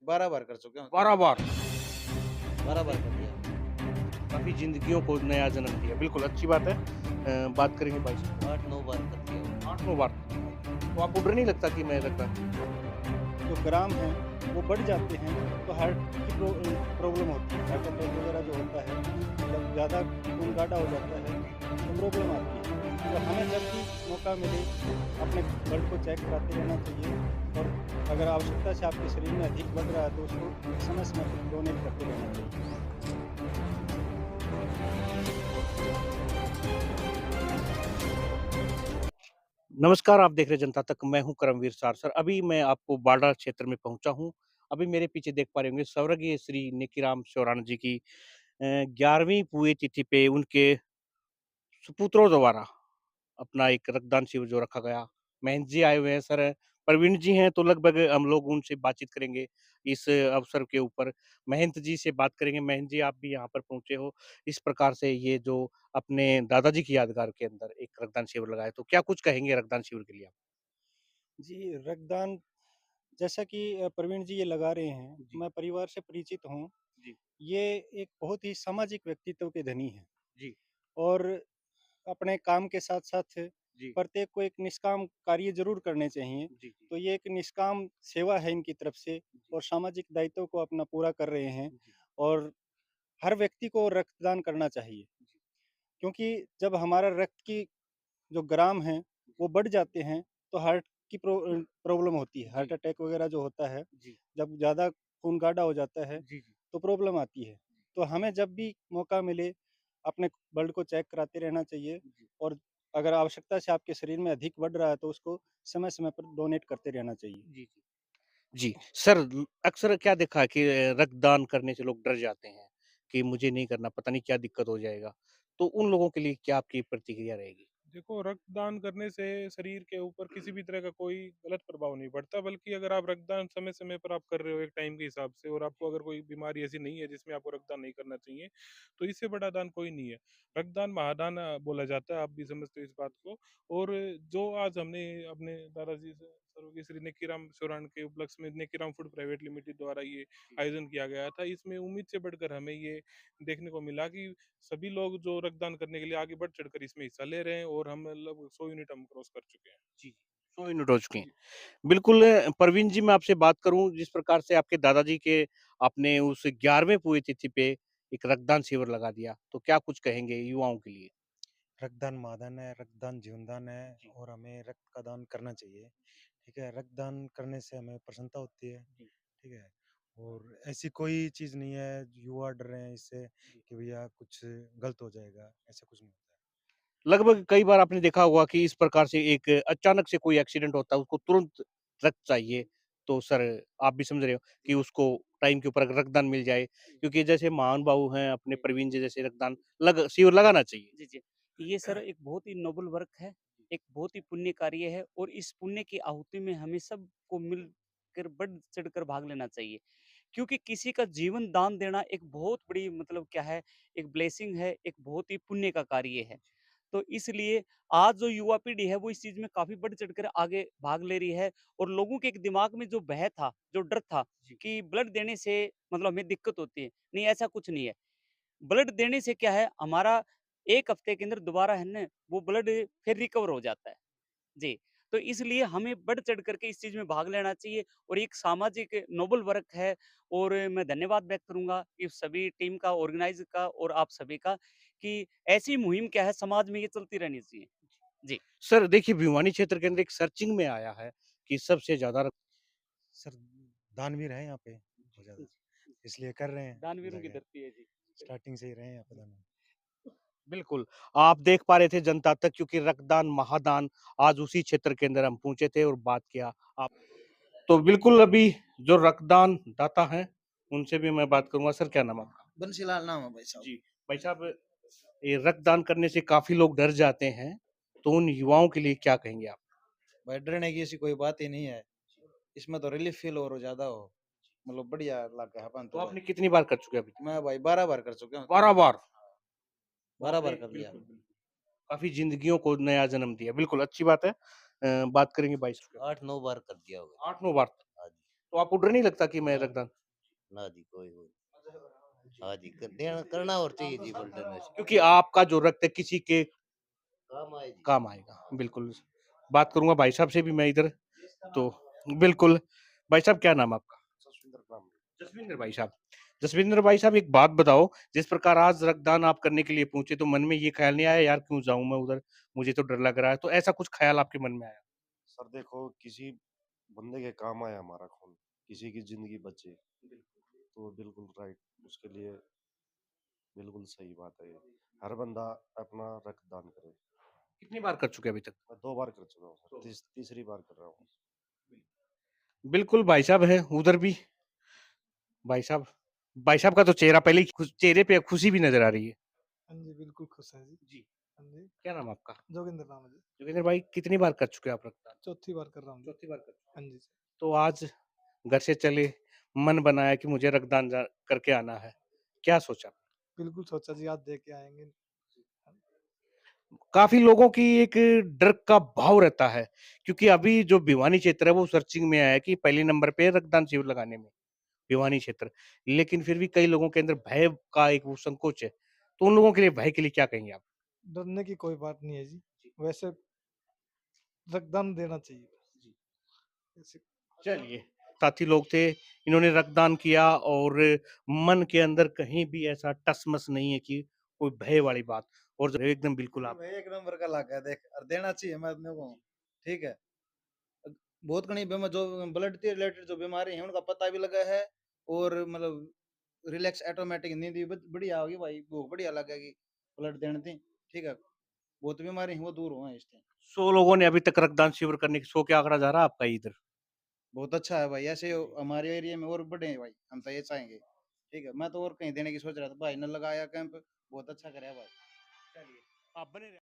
12 बार कर चुके हैं। 12 बार। 12 बार कर दिया। काफ़ी ज़िंदगियों को नया जन्म दिया। बिल्कुल अच्छी बात है। बात करेंगे भाई साहब। 8-9 बार कर दिया होगा। 8-9 बार। तो आपको डर नहीं लगता कि मैं रक्तदान जो ग्राम हैं वो बढ़ जाते हैं तो हार्ट की प्रॉब्लम होती है। हार्ट अटैक वगैरह जो होता है, जब ज़्यादा खून गाढ़ा हो जाता है तो प्रॉब्लम आती है। तो हमें जब भी मौका मिले अपने ब्लड को चेक कराते रहना चाहिए, और अगर आवश्यकता से आपके शरीर में अधिक बढ़ रहा है तो उसको समय-समय पर डोनेट करते रहना चाहिए। नमस्कार, आप देख रहे हैं जनता तक, मैं हूँ करमवीर सारसर। अभी मैं आपको बाडा क्षेत्र में पहुँचा हूँ। अभी मेरे पीछे देख पा रहे होंगे स्वर्गीय श्री निकीराम शौराना जी की 11वीं पुण्यतिथि पे उनके सुपुत्रों द्वारा अपना एक रक्तदान शिविर जो रखा गया। महेंद्र जी आए हुए हैं सर, प्रवीण जी हैं तो लगभग हम लोग उनसे बातचीत करेंगे इस अवसर के ऊपर। महेंद्र जी से बात करेंगे। महेंद्र जी आप भी यहाँ पर पहुँचे हो, इस प्रकार से ये जो अपने दादाजी की यादगार के अंदर एक रक्तदान शिविर लगाया, तो क्या कुछ कहेंगे रक्तदान शिविर के लिए आप? जी, रक्तदान जैसा कि प्रवीण जी ये लगा रहे हैं, जी, मैं परिवार से परिचित हूँ। जी, ये एक बहुत ही सामाजिक व्यक्तित्व के धनी हैं, जी, और अपने काम के साथ-साथ जी, प्रत्येक को एक निष्काम कार्य ज़रूर करने चाहिए। जी, जी, तो ये एक निष्काम सेवा है इनकी तरफ से, जी, और सामाजिक दायित्व को अपना पूरा कर रहे हैं। जी, और हर व्यक्ति को रक्तदान करना चाहिए, जी, क्योंकि जब हमारा रक्त की जो ग्राम हैं, वो बढ़ जाते हैं, तो हार्ट की प्रॉब्लम होती है। जी, हार्ट अटैक वगैरह जो होता है, जी, जब ज़्यादा खून गाढ़ा हो जाता है, जी, जी, तो प्रॉब्लम आती है। तो हमें जब भी मौका मिले, अपने ब्लड को चेक कराते रहना चाहिए, जी, और अगर आवश्यकता से आपके शरीर में अधिक बढ़ रहा है, तो उसको समय-समय पर डोनेट करते रहना चाहिए। जी, जी। जी, सर अक्सर क्या देखा है कि रक्तदान करने से लोग डर जाते हैं कि मुझे नहीं करना, पता नहीं क्या दिक्कत हो जाएगा। तो उन लोगों के लिए क्या आपकी प्रतिक्रिया रहेगी? देखो, रक्तदान करने से शरीर के ऊपर किसी भी तरह का कोई गलत प्रभाव नहीं पड़ता, बल्कि अगर आप रक्तदान समय-समय पर आप कर रहे हो एक टाइम के हिसाब से, और आपको अगर कोई बीमारी ऐसी नहीं है जिसमें आपको रक्तदान नहीं करना चाहिए, तो इससे बड़ा दान कोई नहीं है। रक्तदान महादान बोला जाता है, आप भी समझते हो इस बात को। और जो आज हमने अपने दादाजी से स्वर्गीय श्री नेकीराम शौरान के उपलक्ष्य में नेकीराम फूड प्राइवेट लिमिटेड द्वारा ये आयोजन किया गया था, इसमें उम्मीद से बढ़कर हमें ये देखने को मिला कि सभी लोग जो रक्तदान करने के लिए आगे बढ़ चढ़कर इसमें हिस्सा ले रहे हैं, और हम लगभग 100 यूनिट हम क्रॉस कर चुके हैं। जी, 100 यूनिट हो चुके हैं। जी। बिल्कुल परवीन जी मैं आपसे बात करूँ जिस प्रकार से आपके दादाजी के आपने उस 11वें पुण्यतिथि पे एक रक्तदान शिविर लगा दिया, तो क्या कुछ कहेंगे युवाओं के लिए? रक्तदान महादान है, रक्तदान जीवनदान है, जी, और हमें रक्त का दान करना चाहिए। ठीक है? रक्तदान करने से हमें प्रसन्नता होती है। जी, ठीक है? और ऐसी कोई चीज़ नहीं है, युवा डर रहे हैं इससे जी। कि भैया कुछ गलत हो जाएगा, ऐसा कुछ नहीं होता है। लगभग कई बार आपने देखा होगा कि इस प्रकार से एक अचानक से कोई एक्सीडेंट होता है, उसको तुरंत रक्त चाहिए। तो सर आप भी समझ रहे हो कि उसको टाइम के ऊपर अगर रक्तदान मिल जाए, क्योंकि जैसे महानुभाव हैं अपने प्रवीण जी जैसे रक्तदान शिविर लगाना चाहिए। जी, जी। ये सर एक बहुत ही नोबल वर्क है, एक बहुत ही पुण्य कार्य है, और इस पुण्य की आहुति में हमें सबको मिलकर बढ़-चढ़कर भाग लेना चाहिए। क्योंकि किसी का जीवन दान देना एक बहुत बड़ी मतलब क्या है, एक ब्लेसिंग है, एक बहुत ही पुण्य का कार्य है। तो इसलिए आज जो युवा पीढ़ी है वो इस चीज़ में काफ़ी बढ़-चढ़कर आगे भाग ले रही है, और लोगों के एक दिमाग में जो भय था, जो डर था जी, कि ब्लड देने से मतलब हमें दिक्कत होती है, नहीं ऐसा कुछ नहीं है। ब्लड देने से क्या है, हमारा 1 हफ्ते के अंदर दोबारा है ना, वो ब्लड फिर रिकवर हो जाता है। जी, तो इसलिए हमें बढ़-चढ़ करके इस चीज़ में भाग लेना चाहिए, और एक सामाजिक नोबल वर्क है, और मैं धन्यवाद व्यक्त करूँगा इस सभी टीम का, ऑर्गेनाइज़ का और आप सभी का, कि ऐसी मुहिम क्या है समाज में ये चलती रहनी चाहिए। जी। सर देखिए भिवानी क्षेत्र के अंदर एक सर्चिंग में आया है कि सबसे ज़्यादा सर, दानवीर हैं यहाँ पे बहुत ज़्यादा, इसलिए कर रहे हैं दानवीरों की जगह। धरती है जी। स्टार्टिंग से ही रहे हैं यहाँ पे दानवीर। बिल्कुल, आप देख पा रहे थे जनता तक क्योंकि रक्तदान महादान आज उसी क्षेत्र के अंदर हम पहुँचे थे और बात किया। आप तो बिल्कुल अभी जो रक्तदान दाता हैं, उनसे भी मैं बात करूँगा। सर क्या नाम है आपका? बंसीलाल नाम है भाई साहब। जी, भाई साहब ये रक्तदान करने से काफ़ी लोग डर जाते हैं, तो उन युवाओं के लिए क्या कहेंगे आप? भाई डरने की ऐसी कोई बात ही नहीं है। इसमें तो रिलीफ फ़ील और ज़्यादा हो। मतलब बढ़िया लगा है अपन तो तो भाई। आपने कितनी बार कर चुके हैं अभी तक? मैं भाई 12 बार कर चुका हूँ। 12 बार। तो 12 आपने बार कर दिया। बिल्कुल, बिल्कुल। काफ़ी ज़िंदगियों को नया जन्म दिया, बिल्कुल अच्छी बात है। बात करेंगे भाई साहब के 8-9 बार कर दिया होगा। 8-9 बार। हाँ जी। तो आपको डर नहीं लगता कि मैं ना रक्तदान ना जी कोई हाँ जी देना करना और चाहिए जी ब्लड डोनेशन क्योंकि आपका जो रक्त है किसी के काम आए जी काम आएगा। बिल्कुल, बात करूँगा भाई साहब से भी मैं इधर, तो बिल्कुल। भाई साहब क्या नाम है आपका? जसविंदर भाई साहब। जसविंदर भाई साहब एक बात बताओ, जिस प्रकार आज रक्तदान आप करने के लिए पहुँचे तो मन में ये ख़्याल नहीं आया यार क्यों जाऊँ मैं उधर? मुझे तो डर लग रहा है। तो ऐसा कुछ ख़्याल आपके मन में आया? सर देखो किसी बंदे के काम आए हमारा खून, किसी की ज़िंदगी बचे, तो बिल्कुल राइट उसके लिए बिल्कुल सही बात है ये। हर बंदा अपना रक्तदान करे। कितनी बार कर चुके हैं अभी तक? मैं 2 बार कर चुका हूँ सर, तीसरी बार कर रहा हूँ। बिल्कुल भाई साहब हैं उधर भी। भाई साहब का तो चेहरा पहले ही चेहरे पे खुशी भी नज़र आ रही है। हाँ जी, बिल्कुल खुश हैं जी। जी। हाँ जी, क्या नाम है आपका? जोगिंदर नाम है जी। जोगिंदर भाई कितनी बार कर चुके हैं आप रक्तदान? चौथी बार कर रहा हूँ जी। चौथी बार कर चुके हाँ हैं। जी। तो आज घर से चले, मन बनाया कि मुझे रक्तदान करके आना है। क्या सोचा? बिल्कुल सोचा जी आज दे के आएँगे। काफ़ी लोगों की एक डर का भाव रहता है, क्योंकि अभी जो भिवानी क्षेत्र है वो सर्चिंग में आया है कि पहले नंबर पे है रक्तदान शिविर लगाने में, भिवानी क्षेत्र। लेकिन फिर भी कई लोगों के अंदर भय का एक वो संकोच है। तो उन लोगों के लिए भय के लिए क्या कहेंगे आप? डरने की कोई बात नहीं है जी। वैसे रक्तदान देना चाहिए। जी। ऐसे चलिए, साथी लोग थे, इन्होंने रक्तदान किया और मन के अंदर कहीं भी ऐसा टसमस नहीं है कि कोई भय वाली बात और जो एकदम बिल्कुल आप भाई एक नंबर का लागा है देख और देना चाहिए मैं अपने को ठीक है बहुत घनी जो ब्लड के रिलेटेड जो बीमारी है उनका पता भी लगा है और मतलब रिलैक्स ऑटोमेटिक नींद भी बढ़िया होगी भाई भूख बढ़िया लगेगी ब्लड देने थी ठीक है बहुत बीमारी है वो दूर हुआ है इससे 100 लोगों ने अभी तक रक्तदान शिविर करने की 100 क्या आंकड़ा जा रहा है आपका इधर? बहुत अच्छा है भाई ऐसे हमारे एरिया में और बढ़े हैं भाई हम तो ये चाहेंगे ठीक है मैं तो और कहीं देने की सोच रहा था भाई ने लगाया कैंप बहुत अच्छा कराया भाई चलिए, आप बने रहे।